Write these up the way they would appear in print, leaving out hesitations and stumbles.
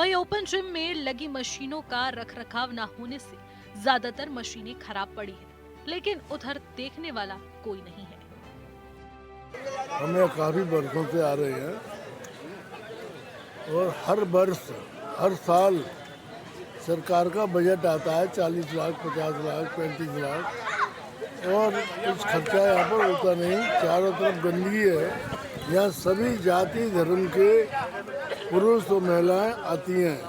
वहीं open gym में लगी मशीनों का रखरखाव न होने से ज्यादातर मशीनें खराब पड़ी है, लेकिन उधर देखने वाला कोई नहीं है। हमें काफ़ी बरसों से आ रहे हैं और हर वर्ष हर साल सरकार का बजट आता है 40 लाख 50 लाख 35 लाख और कुछ खर्चा यहाँ पर होता नहीं। चारों तरफ गंदगी है। यहाँ सभी जाति धर्म के पुरुष और महिलाएं आती हैं,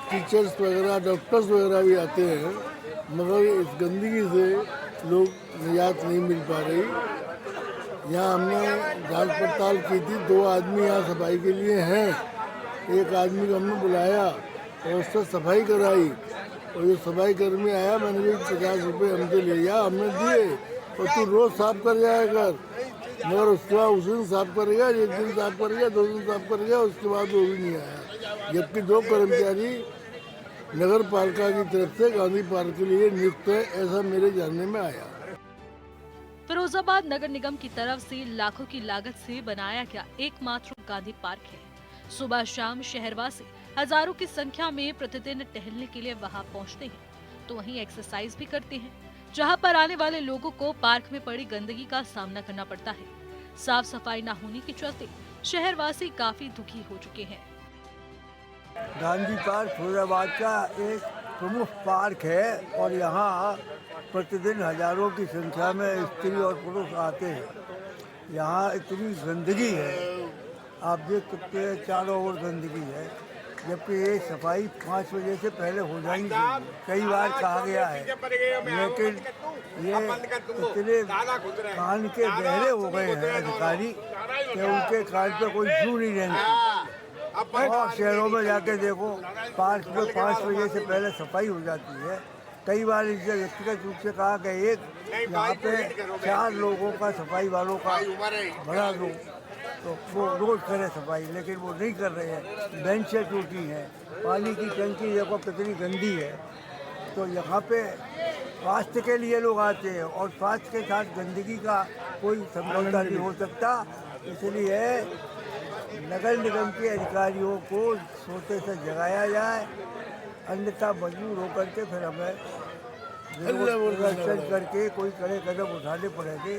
टीचर्स वगैरह डॉक्टर्स वगैरह भी आते हैं, मगर इस गंदगी से लोग निजात नहीं मिल पा रही। यहाँ हमने जांच पड़ताल की थी, 2 आदमी यहाँ सफाई के लिए हैं। एक आदमी को हमने बुलाया और उससे सफाई कराई और जो सफाई कर्मी आया मैंने भी 50 रुपये हमसे ले जा, हमने दिए और तू रोज़ साफ कर जाया कर। मगर उसके बाद उस दिन साफ करेगा, एक दिन साफ करेगा, 2 दिन साफ करेगा, उसके बाद वो भी नहीं आया। जबकि 2 कर्मचारी नगर पालिका की तरफ से गांधी पार्क के लिए नियुक्त है, ऐसा मेरे जानने में आया। फिरोजाबाद नगर निगम की तरफ से लाखों की लागत से बनाया गया एकमात्र गांधी पार्क है। सुबह शाम शहरवासी हजारों की संख्या में प्रतिदिन टहलने के लिए वहां पहुंचते हैं, तो वहीं एक्सरसाइज भी करते हैं, जहां पर आने वाले लोगों को पार्क में पड़ी गंदगी का सामना करना पड़ता है। साफ सफाई न होने के चलते शहरवासी काफी दुखी हो चुके हैं। गांधी पार्क फिरोजाबाद का एक प्रमुख पार्क है और यहाँ प्रतिदिन हजारों की संख्या में स्त्री और पुरुष आते हैं। यहाँ इतनी गंदगी है, आप देख सकते हैं चारों ओर गंदगी है, जबकि ये सफाई 5 बजे से पहले हो जानी चाहिए। कई बार कहा गया है, लेकिन ये इतने कान के बहरे हो गए हैं अधिकारी कि उनके कान पे कोई जू नहीं रहती। और शहरों में जाके देखो, पार्क में 5 बजे से पहले सफाई हो जाती है। कई बार इससे व्यक्तिगत रूप से कहा कि एक यहाँ पे 4 लोगों का सफाई वालों का बड़ा दो, तो वो रोज करे सफाई, लेकिन वो नहीं कर रहे हैं। बेंचें टूटी हैं, पानी की टंकी देखो कितनी गंदी है। तो यहाँ पे स्वास्थ्य के लिए लोग आते हैं और स्वास्थ्य के साथ गंदगी का कोई समझौता नहीं हो सकता। इसलिए नगर निगम के अधिकारियों को सोते से जगाया जाए, अन्यथा मजबूर होकर के फिर हमें प्रदर्शन करके कोई कड़े कदम उठाने पड़ेंगे।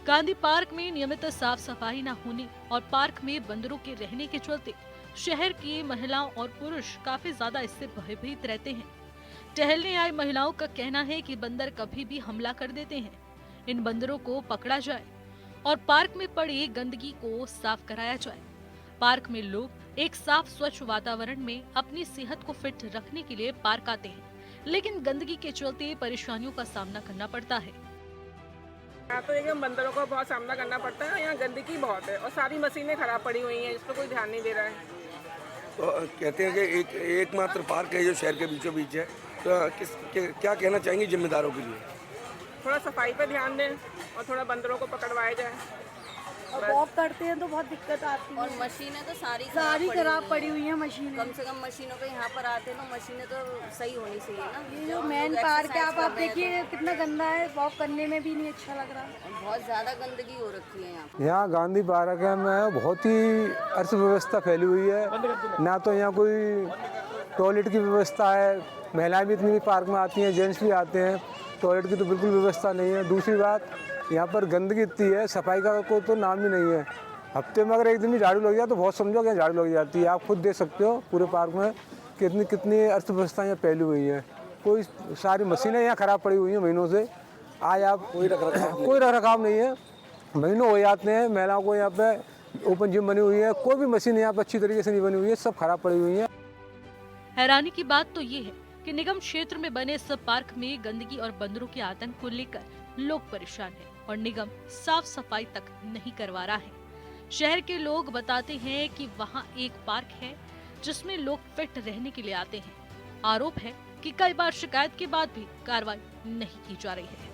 गांधी पार्क में नियमित साफ सफाई न होने और पार्क में बंदरों के रहने के चलते शहर की महिलाओं और पुरुष काफी ज्यादा इससे भयभीत रहते हैं। टहलने आई महिलाओं का कहना है कि बंदर कभी भी हमला कर देते हैं। इन बंदरों को पकड़ा जाए और पार्क में पड़ी गंदगी को साफ कराया जाए। पार्क में लोग एक साफ स्वच्छ वातावरण में अपनी सेहत को फिट रखने के लिए पार्क आते हैं, लेकिन गंदगी के चलते परेशानियों का सामना करना पड़ता है। यहाँ तो देखिए बंदरों का बहुत सामना करना पड़ता है। यहाँ गंदगी बहुत है और सारी मशीनें खराब पड़ी हुई हैं, इस पर कोई ध्यान नहीं दे रहा है। तो कहते हैं कि एकमात्र पार्क है जो शहर के बीचों बीच है, तो क्या कहना चाहेंगे जिम्मेदारों के लिए? थोड़ा सफाई पर ध्यान दें और थोड़ा बंदरों को पकड़वाया जाए। और वॉक करते हैं तो बहुत दिक्कत आती है। और मशीनें तो सारी खराब पड़ी हुई हैं मशीनें। कम से कम मशीनों पे यहाँ पर आते हैं तो मशीनें तो सही होनी चाहिए ना। ये जो मेन पार्क है आप देखिए कितना गंदा है, वॉक करने में भी नहीं अच्छा लग रहा। और बहुत ज्यादा गंदगी हो रखी है यहाँ। यहाँ गांधी पार्क में बहुत ही अर्थव्यवस्था फैली हुई है। ना तो यहाँ कोई टॉयलेट की व्यवस्था है, महिलाएं भी इतनी पार्क में आती हैं, जेंट्स भी आते हैं, टॉयलेट की तो बिल्कुल व्यवस्था नहीं है। दूसरी बात, यहाँ पर गंदगी इतनी है, सफाई का को तो नाम ही नहीं है। हफ्ते में अगर एक दिन भी झाड़ू लग जाए तो बहुत समझो कि झाड़ू लग जाती है। आप खुद देख सकते हो पूरे पार्क में कितनी कितनी अर्थव्यवस्था यहाँ फैली हुई है। कोई सारी मशीनें यहाँ खराब पड़ी हुई हैं महीनों से। आज आप कोई रख रखाव नहीं है, महीनों हो जाते हैं। महिलाओं को यहाँ पे ओपन जिम बनी हुई है, कोई भी मशीन यहाँ पर अच्छी तरीके से नहीं बनी हुई है, सब खराब पड़ी हुई है। हैरानी की बात तो ये है कि निगम क्षेत्र में बने इस पार्क में गंदगी और बंदरों के आतंक को लेकर लोग परेशान हैं और निगम साफ सफाई तक नहीं करवा रहा है। शहर के लोग बताते हैं कि वहां एक पार्क है जिसमें लोग फिट रहने के लिए आते हैं। आरोप है कि कई बार शिकायत के बाद भी कार्रवाई नहीं की जा रही है।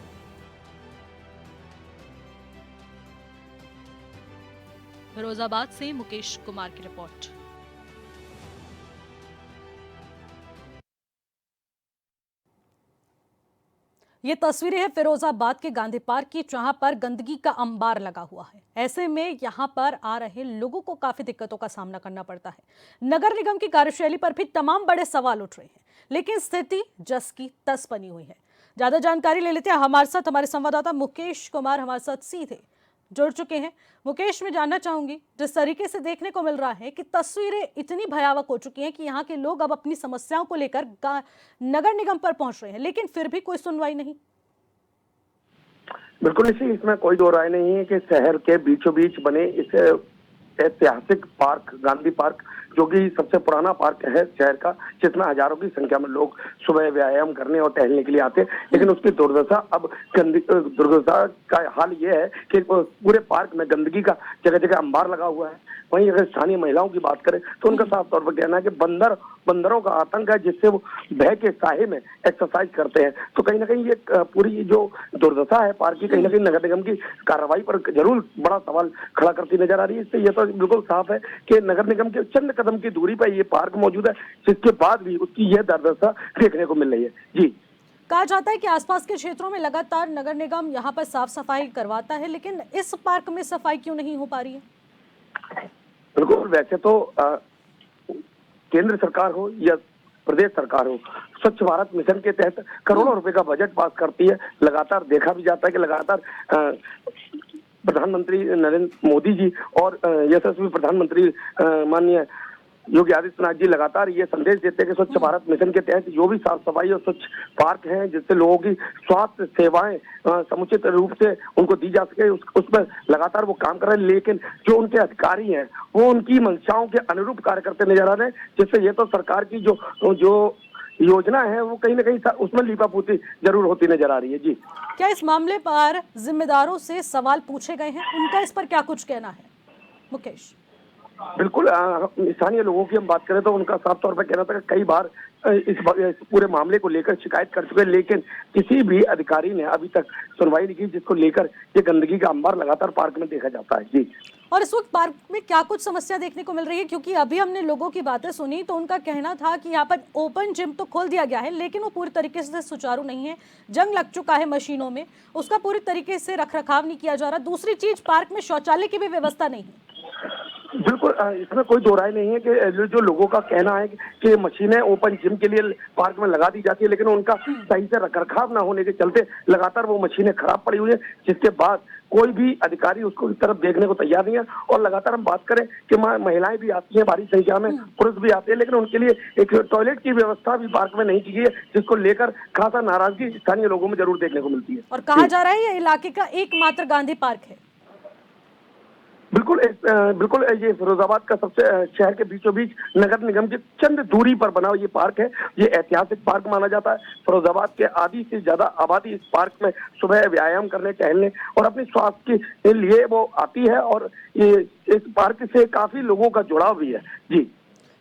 फिरोजाबाद से मुकेश कुमार की रिपोर्ट। ये तस्वीरें हैं फिरोजाबाद के गांधी पार्क की, जहां पर गंदगी का अंबार लगा हुआ है। ऐसे में यहां पर आ रहे लोगों को काफी दिक्कतों का सामना करना पड़ता है। नगर निगम की कार्यशैली पर भी तमाम बड़े सवाल उठ रहे हैं, लेकिन स्थिति जस की तस बनी हुई है। ज्यादा जानकारी ले लेते हैं, हमारे साथ हमारे संवाददाता मुकेश कुमार हमारे साथ सीधे जुड़ चुके हैं। मुकेश, मैं जानना चाहूंगी, जिस तरीके से देखने को मिल रहा है कि तस्वीरें इतनी भयावह हो चुकी हैं कि यहाँ के लोग अब अपनी समस्याओं को लेकर नगर निगम पर पहुंच रहे हैं, लेकिन फिर भी कोई सुनवाई नहीं। बिल्कुल निश्चित, इसमें कोई दो राय नहीं है कि शहर के बीचों बीच बने इस ऐतिहासिक पार्क गांधी पार्क, जो कि सबसे पुराना पार्क है शहर का, जिसमें हजारों की संख्या में लोग सुबह व्यायाम करने और टहलने के लिए आते हैं, लेकिन उसकी दुर्दशा अब दुर्दशा का हाल ये है कि पूरे पार्क में गंदगी का जगह जगह अंबार लगा हुआ है। वहीं अगर स्थानीय महिलाओं की बात करें तो उनका साफ तौर पर कहना है कि बंदरों का आतंक है, जिससे वो बह के साहे में एक्सरसाइज करते हैं। तो कहीं ना कहीं ये पूरी जो दुर्दशा है पार्क की, कहीं ना कहीं नगर निगम की कार्रवाई पर जरूर बड़ा सवाल खड़ा करती नजर आ रही है। इससे यह तो बिल्कुल साफ है कि नगर निगम के चंद कदम की दूरी पर ये पार्क मौजूद है, जिसके बाद भी उसकी यह दुर्दशा देखने को मिल रही है। जी, कहा जाता है कि आसपास के क्षेत्रों में लगातार नगर निगम यहाँ पर साफ सफाई करवाता है, लेकिन इस पार्क में सफाई क्यों नहीं हो पा रही है? बिल्कुल, वैसे तो केंद्र सरकार हो या प्रदेश सरकार हो, स्वच्छ भारत मिशन के तहत करोड़ों रुपए का बजट पास करती है। लगातार देखा भी जाता है कि लगातार प्रधानमंत्री नरेंद्र मोदी जी और यशस्वी प्रधानमंत्री माननीय योगी आदित्यनाथ जी लगातार ये संदेश देते हैं कि स्वच्छ भारत मिशन के तहत जो भी साफ सफाई और स्वच्छ पार्क हैं, जिससे लोगों की स्वास्थ्य सेवाएं समुचित रूप से उनको दी जा सके, उसमें लगातार वो काम कर रहे हैं। लेकिन जो उनके अधिकारी हैं वो उनकी मंशाओं के अनुरूप कार्य करते नजर आ रहे हैं, जिससे ये तो सरकार की जो योजना है वो कहीं ना कहीं उसमें लीपापोती जरूर होती नजर आ रही है। जी, क्या इस मामले पर जिम्मेदारों से सवाल पूछे गए हैं? उनका इस पर क्या कुछ कहना है मुकेश? बिल्कुल, स्थानीय लोगों की हम बात करें तो उनका साफ तौर पर कहना था कि कई बार इस पूरे मामले को लेकर शिकायत कर चुके हैं, लेकिन किसी भी अधिकारी ने अभी तक सुनवाई नहीं की, जिसको लेकर ये गंदगी का अंबार लगातार पार्क में देखा जाता है। जी, और इस वक्त पार्क में क्या कुछ समस्या देखने को मिल रही है? क्योंकि अभी हमने लोगों की बातें सुनी तो उनका कहना था कि यहाँ पर ओपन जिम तो खोल दिया गया है, लेकिन वो पूरी तरीके से सुचारू नहीं है। जंग लग चुका है मशीनों में, उसका पूरी तरीके से रखरखाव नहीं किया जा रहा। दूसरी चीज, पार्क में शौचालय की भी व्यवस्था नहीं है। बिल्कुल, इसमें कोई दो राय नहीं है कि जो लोगों का कहना है कि मशीनें ओपन जिम के लिए पार्क में लगा दी जाती है, लेकिन उनका सही से रखरखाव ना होने के चलते लगातार वो मशीनें खराब पड़ी हुई है, जिसके बाद कोई भी अधिकारी उसको इस तरफ देखने को तैयार नहीं है। और लगातार हम बात करें कि महिलाएं भी आती हैं भारी संख्या में, पुरुष भी आते हैं, लेकिन उनके लिए एक टॉयलेट की व्यवस्था भी पार्क में नहीं की गई है, जिसको लेकर खासा नाराजगी स्थानीय लोगों में जरूर देखने को मिलती है। और कहा जा रहा है ये इलाके का एकमात्र गांधी पार्क है। बिल्कुल, ये फिरोजाबाद का सबसे शहर के बीचों बीच नगर निगम की चंद दूरी पर बना हुआ ये पार्क है। ये ऐतिहासिक पार्क माना जाता है। फिरोजाबाद के आधी से ज्यादा आबादी इस पार्क में सुबह व्यायाम करने, टहलने और अपने स्वास्थ्य के लिए वो आती है, और ये इस पार्क से काफी लोगों का जुड़ाव भी है। जी,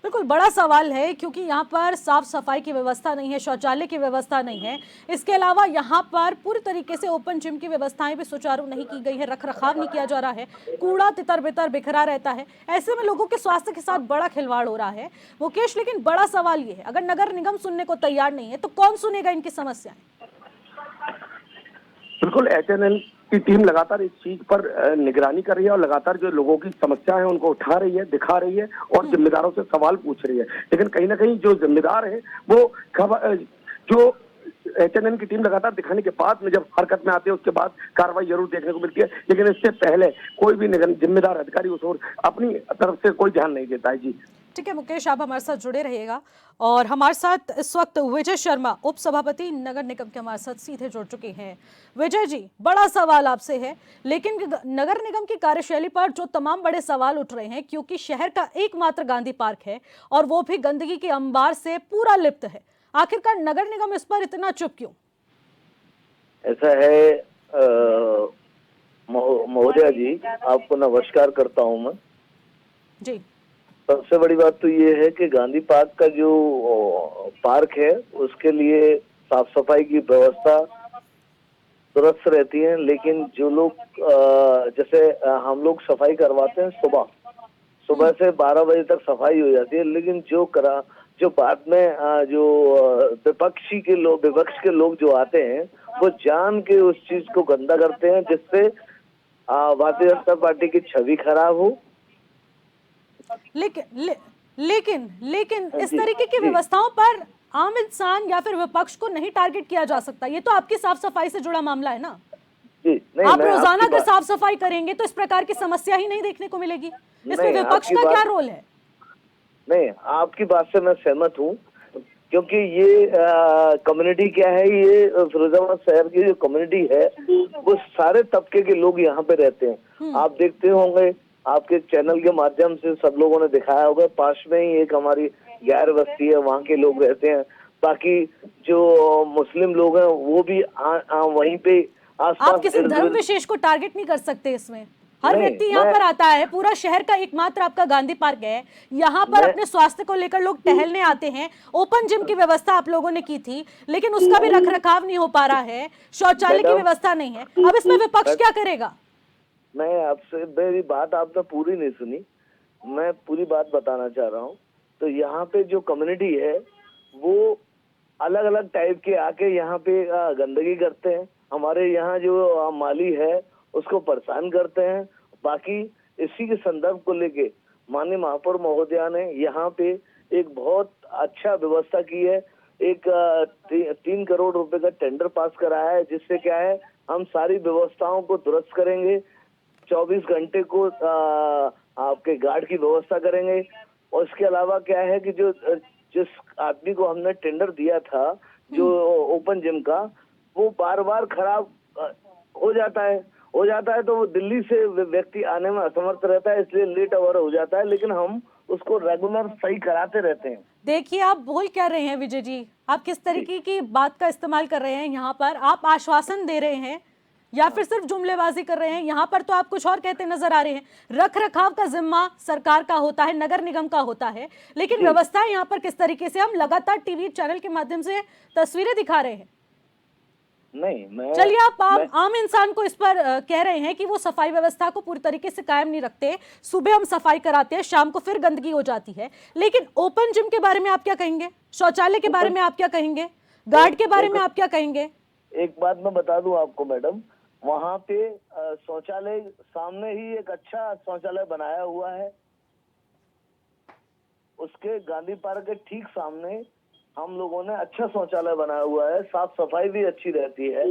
बिल्कुल, बड़ा सवाल है क्योंकि यहाँ पर साफ सफाई की व्यवस्था नहीं है, शौचालय की व्यवस्था नहीं है। इसके अलावा यहाँ पर पूरी तरीके से ओपन जिम की व्यवस्थाएं भी सुचारू नहीं की गई है, रखरखाव नहीं किया जा रहा है, कूड़ा तितर बितर बिखरा रहता है। ऐसे में लोगों के स्वास्थ्य के साथ बड़ा खिलवाड़ हो रहा है मुकेश। लेकिन बड़ा सवाल ये है, अगर नगर निगम सुनने को तैयार नहीं है तो कौन सुनेगा इनकी समस्याएं? बिल्कुल, HNL की टीम लगातार इस चीज पर निगरानी कर रही है और लगातार जो लोगों की समस्या है उनको उठा रही है, दिखा रही है और जिम्मेदारों से सवाल पूछ रही है। लेकिन कहीं ना कहीं जो जिम्मेदार है वो जो HNL की टीम लगातार दिखाने के बाद में जब हरकत में आते हैं, उसके बाद कार्रवाई जरूर देखने को मिलती है, लेकिन इससे पहले कोई भी जिम्मेदार अधिकारी उस ओर अपनी तरफ से कोई ध्यान नहीं देता है। जी, ठीक है मुकेश, आप हमारे साथ जुड़े रहिएगा। और हमारे साथ इस वक्त विजय शर्मा, उप सभापति नगर निगम के, हमारे साथ सीधे जुड़ चुके हैं। विजय जी, बड़ा सवाल आपसे है, लेकिन नगर निगम की कार्यशैली पर जो तमाम बड़े सवाल उठ रहे हैं, क्योंकि शहर का एकमात्र गांधी पार्क है और वो भी गंदगी के अंबार से पूरा लिप्त है। आखिरकार नगर निगम इस पर इतना चुप क्यों? ऐसा है महोदया जी, आपको नमस्कार करता हूं मैं जी। सबसे बड़ी बात तो ये है कि गांधी पार्क का जो पार्क है उसके लिए साफ सफाई की व्यवस्था दुरुस्त रहती है, लेकिन जो लोग जैसे हम लोग सफाई करवाते हैं सुबह से 12 बजे तक सफाई हो जाती है, लेकिन जो जो बाद में विपक्ष के लोग जो आते हैं वो जान के उस चीज को गंदा करते हैं, जिससे भारतीय जनता पार्टी की छवि खराब हो। लेकिन इस जी, तरीके की जी। व्यवस्थाओं पर आम इंसान या फिर विपक्ष को नहीं टारगेट किया जा सकता। ये तो आपकी साफ सफाई से जुड़ा मामला है ना। जी, नहीं, आप मैं रोजाना आपकी अगर बात- साफ सफाई करेंगे तो इस प्रकार की समस्या ही नहीं देखने को मिलेगी। इसमें नहीं, विपक्ष आपकी का क्या बात- रोल है? नहीं, आपकी बात से मैं सहमत हूँ, क्योंकि ये कम्युनिटी क्या है, ये फिरोजाबाद शहर की जो कम्युनिटी है वो सारे तबके के लोग यहाँ पे रहते हैं। आप देखते होंगे, आपके चैनल के माध्यम से सब लोगों ने दिखाया होगा, पास में ही एक हमारी गैर बस्ती है, वहाँ के लोग रहते हैं। बाकी जो मुस्लिम लोग हैं वो भी वहीं पे आसपास आप किसी धर्म विशेष को टारगेट नहीं कर सकते इसमें। हर नहीं, व्यक्ति यहाँ मैं- पर आता है। पूरा शहर का एकमात्र आपका गांधी पार्क है। यहाँ पर मैं- अपने स्वास्थ्य को लेकर लोग टहलने आते हैं। ओपन जिम की व्यवस्था आप लोगों ने की थी, लेकिन उसका भी रखरखाव नहीं हो पा रहा है। शौचालय की मैडम- व्यवस्था नहीं है। अब इसमें विपक्ष क्या करेगा? मैं आपसे, मेरी बात आपने पूरी नहीं सुनी, मैं पूरी बात बताना चाह रहा हूँ। तो यहाँ पे जो कम्युनिटी है वो अलग अलग टाइप के आके यहाँ पे गंदगी करते हैं। हमारे यहाँ जो माली है उसको परेशान करते हैं। बाकी इसी के संदर्भ को लेके माननीय महापौर महोदया ने यहाँ पे एक बहुत अच्छा व्यवस्था की है। एक 3 करोड़ रुपए का टेंडर पास कराया है, जिससे क्या है, हम सारी व्यवस्थाओं को दुरुस्त करेंगे। 24 घंटे को आपके गार्ड की व्यवस्था करेंगे। और इसके अलावा क्या है कि जिस आदमी को हमने टेंडर दिया था जो ओपन जिम का, वो बार बार खराब हो जाता है तो वो दिल्ली से व्यक्ति आने में असमर्थ रहता है, इसलिए लेट आवर हो जाता है, लेकिन हम उसको रेगुलर सही कराते रहते हैं। देखिए, आप बोल क्या रहे हैं विजय जी? आप किस तरीके की बात का इस्तेमाल कर रहे हैं यहाँ पर? आप आश्वासन दे रहे हैं या फिर सिर्फ जुमलेबाजी कर रहे हैं? यहाँ पर तो आप कुछ और कहते नजर आ रहे हैं। रख रखाव का जिम्मा सरकार का होता है, नगर निगम का होता है, लेकिन व्यवस्था यहाँ पर किस तरीके से? हम लगातार टीवी चैनल के माध्यम से तस्वीरें दिखा रहे हैं। नहीं, चलिए, आप आम इंसान को इस पर कह रहे हैं कि वो सफाई व्यवस्था को पूरी तरीके से कायम नहीं रखते। सुबह हम सफाई कराते हैं, शाम को फिर गंदगी हो जाती है। लेकिन ओपन जिम के बारे में आप क्या कहेंगे? शौचालय के बारे में आप क्या कहेंगे? गार्ड के बारे में आप क्या कहेंगे? एक बात मैं बता दूं आपको मैडम, वहाँ पे शौचालय सामने ही एक अच्छा शौचालय बनाया हुआ है। उसके गांधी पार्क के ठीक सामने हम लोगों ने अच्छा शौचालय बनाया हुआ है, साफ सफाई भी अच्छी रहती है।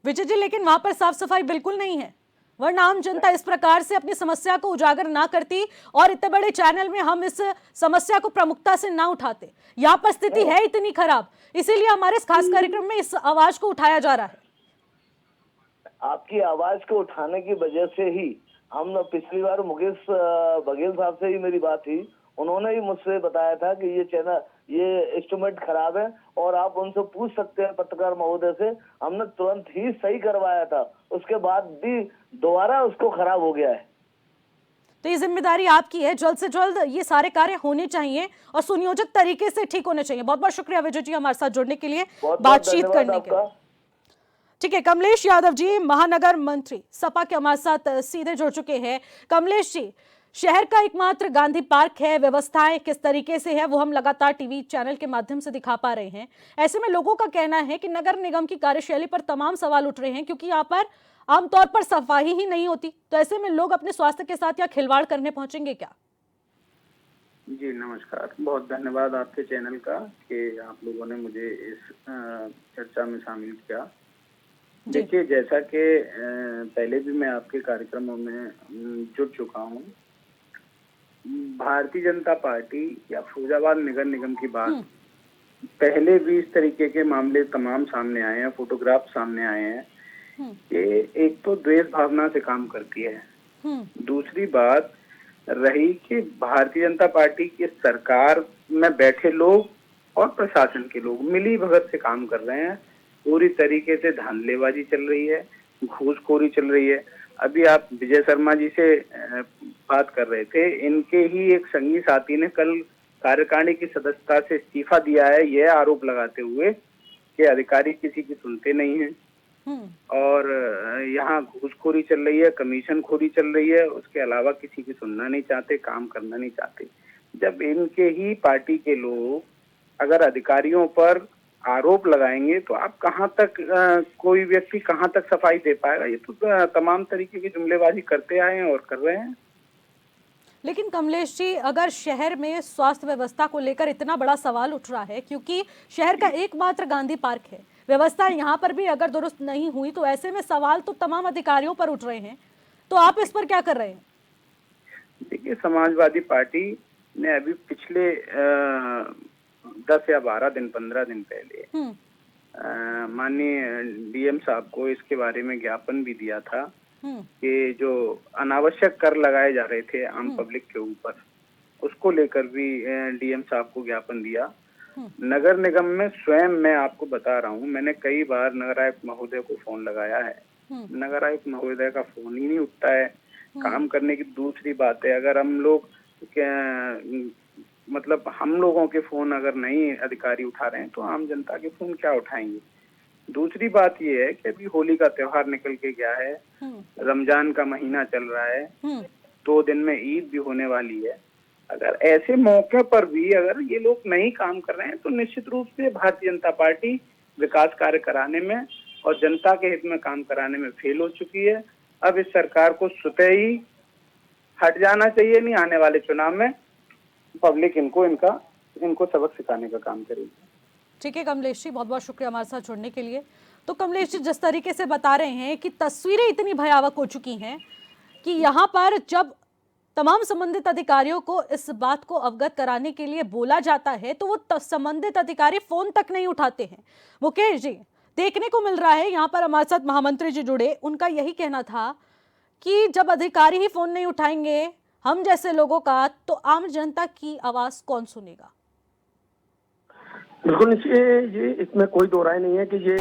विजय जी, लेकिन वहां पर साफ सफाई बिल्कुल नहीं है, वरना आम जनता इस प्रकार से अपनी समस्या को उजागर ना करती और इतने बड़े चैनल में हम इस समस्या को प्रमुखता से ना उठाते। यहाँ पर स्थिति है इतनी खराब, इसीलिए हमारे इस खास कार्यक्रम में इस आवाज को उठाया जा रहा है। आपकी आवाज को उठाने की वजह से ही हम पिछली बार मुकेश बघेल साहब से ही मेरी बात थी, उन्होंने ही मुझसे बताया था कि ये चैनल, ये इंस्ट्रूमेंट खराब है और आप उनसे पूछ सकते हैं पत्रकार महोदय से। हमने तुरंत ही सही करवाया था, उसके बाद भी दोबारा उसको खराब हो गया है। तो ये जिम्मेदारी आपकी है, जल्द से जल्द ये सारे कार्य होने चाहिए और सुनियोजित तरीके से ठीक होने चाहिए। बहुत बहुत शुक्रिया विजय जी हमारे साथ जुड़ने के लिए, बातचीत करने के लिए। ठीक है, कमलेश यादव जी महानगर मंत्री सपा के हमारे साथ सीधे जुड़ चुके हैं। कमलेश जी, शहर का एकमात्र गांधी पार्क है, व्यवस्थाएं किस तरीके से है वो हम लगातार टीवी चैनल के माध्यम से दिखा पा रहे हैं। ऐसे में लोगों का कहना है कि नगर निगम की कार्यशैली पर तमाम सवाल उठ रहे हैं, क्योंकि यहाँ पर आमतौर पर सफाई ही नहीं होती। तो ऐसे में लोग अपने स्वास्थ्य के साथ या खिलवाड़ करने पहुंचेंगे क्या? जी नमस्कार, बहुत धन्यवाद आपके चैनल का कि आप लोगों ने मुझे इस चर्चा में शामिल किया। देखिए, जैसा कि पहले भी मैं आपके कार्यक्रमों में जुड़ चुका हूँ, भारतीय जनता पार्टी या फिरोजाबाद नगर निगम की बात पहले भी इस तरीके के मामले तमाम सामने आए हैं, फोटोग्राफ सामने आए हैं कि एक तो द्वेष भावना से काम करती है। दूसरी बात रही कि भारतीय जनता पार्टी की सरकार में बैठे लोग और प्रशासन के लोग मिली भगत से काम कर रहे हैं। पूरी तरीके से धांधलेबाजी चल रही है, घूसखोरी चल रही है। अभी आप विजय शर्मा जी से बात कर रहे थे, इनके ही एक संगी साथी ने कल कार्यकारिणी की सदस्यता से इस्तीफा दिया है, यह आरोप लगाते हुए कि अधिकारी किसी की सुनते नहीं हैं और यहाँ घूसखोरी चल रही है, कमीशन खोरी चल रही है, उसके अलावा किसी की सुनना नहीं चाहते, काम करना नहीं चाहते। जब इनके ही पार्टी के लोग अगर अधिकारियों पर आरोप लगाएंगे तो आप कहाँ तक कोई व्यक्ति कहाँ तक सफाई दे पाएगा? ये तो तमाम तरीके की जुमलेबाजी करते आए हैं और कर रहे हैं। लेकिन कमलेश जी, अगर शहर में स्वास्थ्य व्यवस्था को लेकर इतना बड़ा सवाल उठ रहा है, क्योंकि शहर का एकमात्र गांधी पार्क है, व्यवस्था यहाँ पर भी अगर दुरुस्त नहीं हुई तो ऐसे में सवाल तो तमाम अधिकारियों पर उठ रहे हैं, तो आप इस पर क्या कर रहे हैं? देखिए, समाजवादी पार्टी ने अभी पिछले 10 या 12 दिन 15 दिन पहले माननीय डीएम साहब को इसके बारे में ज्ञापन भी दिया था कि जो अनावश्यक कर लगाए जा रहे थे आम पब्लिक के ऊपर, उसको लेकर भी डीएम साहब को ज्ञापन दिया। नगर निगम में स्वयं मैं आपको बता रहा हूँ, मैंने कई बार नगर आयुक्त महोदय को फोन लगाया है, नगर आयुक्त महोदय का फोन ही नहीं उठता है। काम करने की दूसरी बात है, अगर हम लोग मतलब हम लोगों के फोन अगर नहीं अधिकारी उठा रहे हैं तो आम जनता के फोन क्या उठाएंगे। दूसरी बात ये है कि अभी होली का त्योहार निकल के गया है, रमजान का महीना चल रहा है, 2 दिन में ईद भी होने वाली है। अगर ऐसे मौके पर भी अगर ये लोग नहीं काम कर रहे हैं तो निश्चित रूप से भारतीय जनता पार्टी विकास कार्य कराने में और जनता के हित में काम कराने में फेल हो चुकी है। अब इस सरकार को स्वतः ही हट जाना चाहिए, नहीं आने वाले चुनाव में पब्लिक इनको सबक सिखाने का काम करेगी। ठीक है कमलेश जी, बहुत बहुत शुक्रिया हमारे साथ जुड़ने के लिए। तो कमलेश जी, जिस तरीके से बता रहे हैं कि तस्वीरें इतनी भयावह हो चुकी हैं कि यहाँ पर जब तमाम संबंधित अधिकारियों को इस बात को अवगत कराने के लिए बोला जाता है तो वो संबंधित अधिकारी फोन तक नहीं उठाते हैं। मुकेश जी, देखने को मिल रहा है, यहाँ पर हमारे साथ महामंत्री जी जुड़े, उनका यही कहना था कि जब अधिकारी ही फोन नहीं उठाएंगे हम जैसे लोगों का, तो आम जनता की आवाज कौन सुनेगा? बिल्कुल, ये इसमें कोई दो राय नहीं है कि ये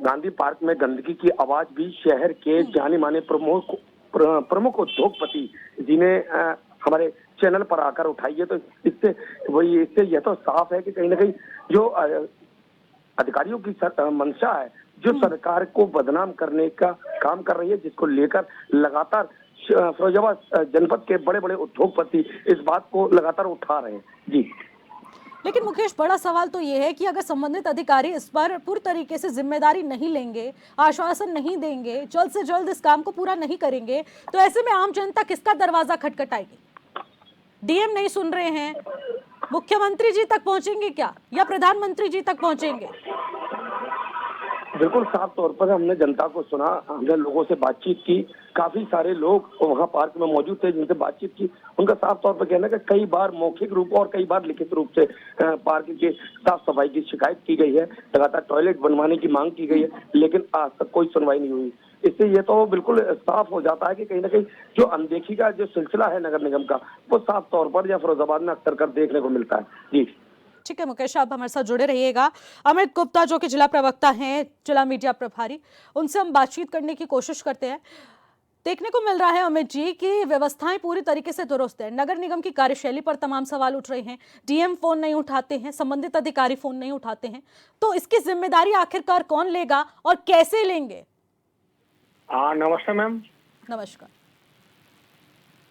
गांधी पार्क में गंदगी की आवाज भी शहर के जाने माने प्रमुख उद्योगपति जिन्हें हमारे चैनल पर आकर उठाई है। तो इससे यह तो साफ है कि कहीं ना कहीं जो अधिकारियों की मंशा है, जो सरकार को बदनाम करने का काम कर रही है, जिसको लेकर लगातार फिरोजाबाद जनपद के बड़े बड़े उद्योगपति इस बात को लगातार उठा रहे हैं। जी, लेकिन मुकेश, बड़ा सवाल तो ये है कि अगर संबंधित अधिकारी इस पर पूरी तरीके से जिम्मेदारी नहीं लेंगे, आश्वासन नहीं देंगे, जल्द से जल्द इस काम को पूरा नहीं करेंगे, तो ऐसे में आम जनता किसका दरवाजा खटखटाएगी? डीएम नहीं सुन रहे हैं, मुख्यमंत्री जी तक पहुंचेंगे क्या, या प्रधानमंत्री जी तक पहुंचेंगे? बिल्कुल साफ तौर पर हमने जनता को सुना, हमने लोगों से बातचीत की, काफी सारे लोग वहाँ पार्क में मौजूद थे जिनसे बातचीत की। उनका साफ तौर पर कहना है कि कई बार मौखिक रूप और कई बार लिखित रूप से पार्क की साफ सफाई की शिकायत की गई है, लगातार टॉयलेट बनवाने की मांग की गई है, लेकिन आज तक कोई सुनवाई नहीं हुई। इससे ये तो बिल्कुल साफ हो जाता है कि कहीं ना कहीं जो अनदेखी का जो सिलसिला है नगर निगम का, वो साफ तौर पर या फिरोजाबाद में अक्सर कर देखने को मिलता है। जी ठीक है मुकेश, आप हमारे साथ जुड़े रहिएगा। अमित गुप्ता जो कि जिला प्रवक्ता हैं, जिला मीडिया प्रभारी, उनसे हम बातचीत करने की कोशिश करते हैं। देखने को मिल रहा है अमित जी कि व्यवस्थाएं पूरी तरीके से दुरुस्त है, नगर निगम की कार्यशैली पर तमाम सवाल उठ रहे हैं, डीएम फोन नहीं उठाते हैं, संबंधित अधिकारी फोन नहीं उठाते हैं, तो इसकी जिम्मेदारी आखिरकार कौन लेगा और कैसे लेंगे? नमस्ते मैम। नमस्कार।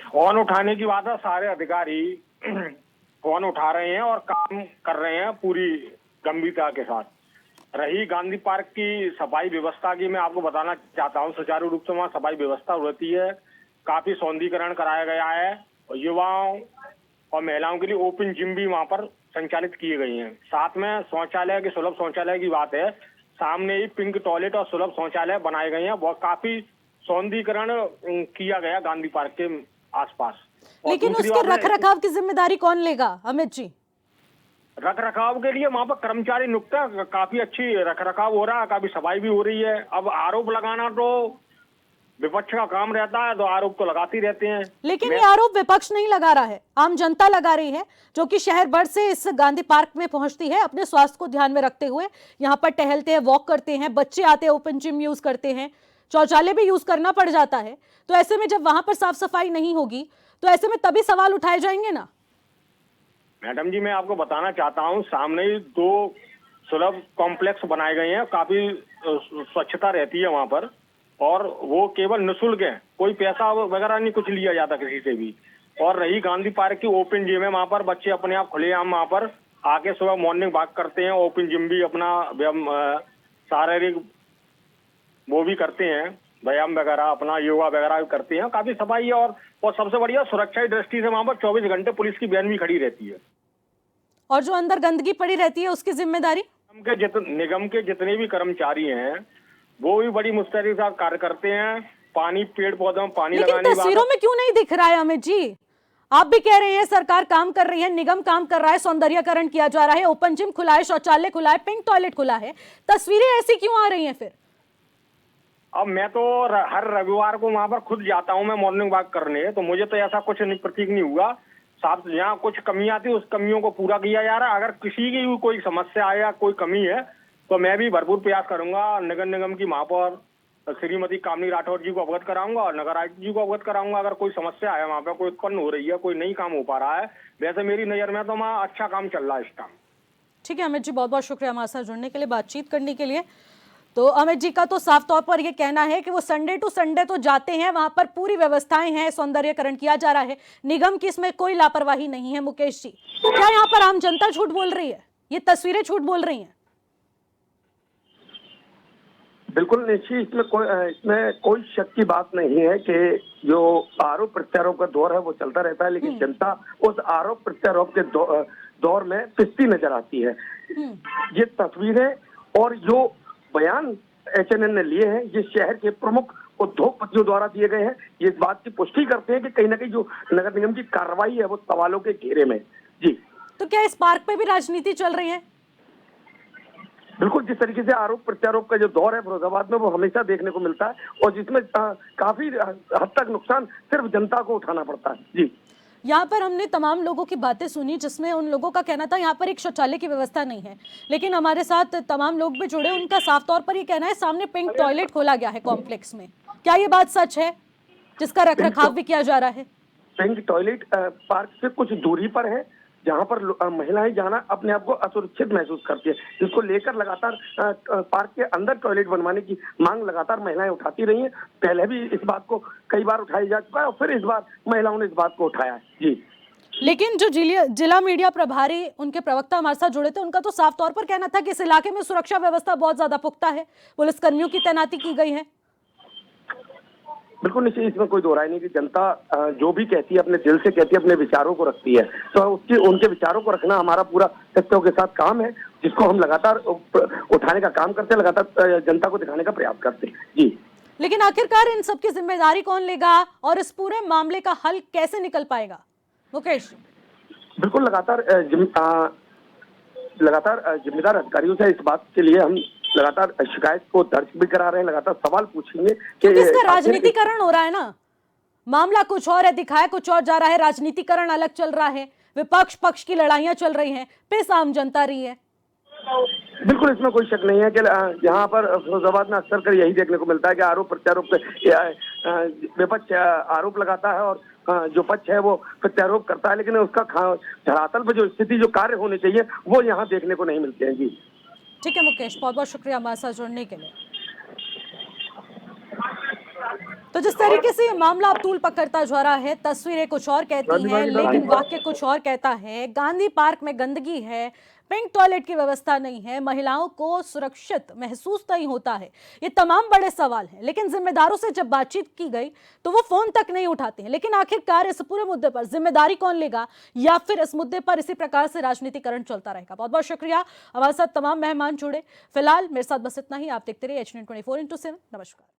फोन उठाने की बात है, सारे अधिकारी फोन उठा रहे हैं और काम कर रहे हैं पूरी गंभीरता के साथ। रही गांधी पार्क की सफाई व्यवस्था की, मैं आपको बताना चाहता हूं, सुचारू रूप से वहाँ सफाई व्यवस्था होती है, काफी सौंदर्यीकरण कराया गया है और युवाओं और महिलाओं के लिए ओपन जिम भी वहाँ पर संचालित किए गए हैं। साथ में शौचालय के सुलभ शौचालय की बात है, सामने ही पिंक टॉयलेट और सुलभ शौचालय बनाए गए हैं, बहुत काफी सौंदर्यीकरण किया गया गांधी पार्क के आसपास। लेकिन उसके रख रखाव की जिम्मेदारी कौन लेगा अमित जी? रख रखाव के लिए वहाँ पर कर्मचारी नियुक्त है, काफी अच्छी रख रखाव हो रहा है, काफी सफाई भी हो रही है। अब आरोप लगाना तो विपक्ष का काम रहता है, तो आरोप तो लगाते रहते हैं। लेकिन ये आरोप विपक्ष नहीं लगा रहा है, आम जनता लगा रही है, जो कि शहर भर से इस गांधी पार्क में पहुंचती है, अपने स्वास्थ्य को ध्यान में रखते हुए यहाँ पर टहलते हैं, वॉक करते हैं, बच्चे आते हैं, ओपन जिम यूज करते हैं, शौचालय भी यूज करना पड़ जाता है। तो ऐसे में जब वहां पर साफ सफाई नहीं होगी तो ऐसे में तभी सवाल उठाए जाएंगे ना। मैडम जी, मैं आपको बताना चाहता हूँ, सामने ही 2 सुलभ कॉम्प्लेक्स बनाए गए हैं, काफी स्वच्छता रहती है वहाँ पर, और वो केवल निःशुल्क है, कोई पैसा वगैरह नहीं कुछ लिया जाता किसी से भी। और रही गांधी पार्क की ओपन जिम है, वहाँ पर बच्चे अपने आप खुलेआम वहाँ पर आके सुबह मॉर्निंग वॉक करते हैं। ओपन जिम भी अपना शारीरिक वो भी करते हैं, व्यायाम वगैरह अपना योगा वगैरह भी करते हैं। काफी सफाई है और सबसे बढ़िया सुरक्षा की दृष्टि से वहाँ पर 24 घंटे पुलिस की वैन भी खड़ी रहती है। और जो अंदर गंदगी पड़ी रहती है उसकी जिम्मेदारी निगम के जितने भी कर्मचारी हैं वो भी बड़ी मुस्तैदी से कार्य करते हैं। पानी पेड़ पौधों में पानी लगाने की तस्वीरों में क्यों नहीं दिख रहा है अमित जी? आप भी कह रहे हैं सरकार काम कर रही है, निगम काम कर रहा है, सौंदर्यीकरण किया जा रहा है, ओपन जिम खुला है, शौचालय खुला है, पिंक टॉयलेट खुला है, तस्वीरें ऐसी क्यों आ रही हैं फिर? अब मैं तो हर रविवार को वहां पर खुद जाता हूं मैं मॉर्निंग वॉक करने, तो मुझे तो ऐसा कुछ प्रतीक नहीं हुआ। साफ जहाँ कुछ कमी आती उस कमियों को पूरा किया जा रहा है। अगर किसी की भी कोई समस्या आए या कोई कमी है तो मैं भी भरपूर प्रयास करूंगा। नगर निगम की महापौर श्रीमती कामनी राठौर जी को अवगत कराऊंगा और नगर आयुक्त जी को अवगत कराऊंगा। अगर कोई समस्या है वहाँ पे, कोई उत्पन्न हो रही है, कोई नहीं काम हो पा रहा है, वैसे मेरी नजर में तो वहाँ अच्छा काम चल रहा है इस टाइम। ठीक है अमित जी, बहुत बहुत शुक्रिया हमारे साथ जुड़ने के लिए, बातचीत करने के लिए। तो अमित जी का तो साफ तौर पर यह कहना है कि वो संडे टू संडे तो जाते हैं, वहां पर पूरी व्यवस्थाएं हैं, सौंदर्यीकरण किया जा रहा है, निगम की इसमें कोई लापरवाही नहीं है। मुकेश जी, क्या यहाँ पर आम जनता झूठ बोल रही है? ये तस्वीरें झूठ बोल रही हैं? बिल्कुल निश्चित, इसमें कोई शक की बात नहीं है कि जो आरोप प्रत्यारोप का दौर है वो चलता रहता है, लेकिन जनता उस आरोप प्रत्यारोप के दौर में पिसती नजर आती है। ये तस्वीरें और जो बयान एचएनएन ने लिए हैं, ये शहर के प्रमुख उद्योगपतियों द्वारा दिए गए हैं, ये इस बात की पुष्टि करते हैं कि कहीं ना कहीं जो नगर निगम की कार्रवाई है वो सवालों के घेरे में। जी, तो क्या इस पार्क पे भी राजनीति चल रही है? बिल्कुल, जिस तरीके से आरोप प्रत्यारोप का जो दौर है फिरोजाबाद में वो हमेशा देखने को मिलता है और जिसमें काफी हद तक नुकसान सिर्फ जनता को उठाना पड़ता है। जी, यहाँ पर हमने तमाम लोगों की बातें सुनी, जिसमें उन लोगों का कहना था यहाँ पर एक शौचालय की व्यवस्था नहीं है, लेकिन हमारे साथ तमाम लोग भी जुड़े, उनका साफ तौर पर ये कहना है सामने पिंक टॉयलेट खोला गया है कॉम्प्लेक्स में। क्या ये बात सच है, जिसका रखरखाव भी किया जा रहा है? पिंक टॉयलेट पार्क से कुछ दूरी पर है, जहाँ पर महिलाएं जाना अपने आप को असुरक्षित महसूस करती है, जिसको लेकर लगातार पार्क के अंदर टॉयलेट बनवाने की मांग लगातार महिलाएं उठाती रही हैं। पहले भी इस बात को कई बार उठाया जा चुका है और फिर इस बार महिलाओं ने इस बात को उठाया है। जी, लेकिन जो जिला मीडिया प्रभारी, उनके प्रवक्ता हमारे साथ जुड़े थे, उनका तो साफ तौर पर कहना था कि इस इलाके में सुरक्षा व्यवस्था बहुत ज्यादा पुख्ता है, पुलिसकर्मियों की तैनाती की गई है। बिल्कुल निश्चित, इसमें कोई दो राय नहीं कि जनता जो भी कहती है अपने दिल से कहती है, अपने विचारों को रखती है, तो उनके विचारों को रखना हमारा पूरा सत्यों के साथ काम है, जिसको हम लगातार उठाने का काम करते हैं, लगातार जनता को दिखाने का प्रयास करते हैं। जी, लेकिन आखिरकार इन सबकी जिम्मेदारी कौन लेगा और इस पूरे मामले का हल कैसे निकल पाएगा? मुकेश, बिल्कुल लगातार जिम्मेदार अधिकारियों से इस बात के लिए हम लगातार शिकायत को दर्ज भी करा रहे हैं, लगातार सवाल पूछेंगे कि इसका राजनीतिकरण हो रहा है ना, मामला कुछ और है, दिखाया कुछ और जा रहा है, राजनीतिकरण अलग चल रहा है, विपक्ष पक्ष की लड़ाइयां चल रही हैं, पिस आम जनता रही है। बिल्कुल, इसमें कोई शक नहीं है कि यहाँ पर फिरोजाबाद में अक्सर कर यही देखने को मिलता है कि आरोप प्रत्यारोप पे विपक्ष आरोप लगाता है और जो पक्ष है वो प्रत्यारोप करता है, लेकिन उसका धरातल पर जो स्थिति, जो कार्य होने चाहिए वो यहाँ देखने को नहीं मिलते हैं। जी, ठीक है मुकेश, बहुत बहुत शुक्रिया हमारे साथ जुड़ने के लिए। तो जिस तरीके से ये मामला अब तूल पकड़ता जा रहा है, तस्वीरें कुछ और कहती हैं लेकिन वाक्य कुछ और कहता है। गांधी पार्क में गंदगी है, पिंक टॉयलेट की व्यवस्था नहीं है, महिलाओं को सुरक्षित महसूस नहीं होता है, ये तमाम बड़े सवाल हैं। लेकिन जिम्मेदारों से जब बातचीत की गई तो वो फोन तक नहीं उठाते हैं। लेकिन आखिरकार इस पूरे मुद्दे पर जिम्मेदारी कौन लेगा, या फिर इस मुद्दे पर इसी प्रकार से राजनीतिकरण चलता रहेगा? बहुत बहुत शुक्रिया, हमारे साथ तमाम मेहमान जुड़े। फिलहाल मेरे साथ बस इतना ही। आप देखते रहिए H9 24/7। नमस्कार।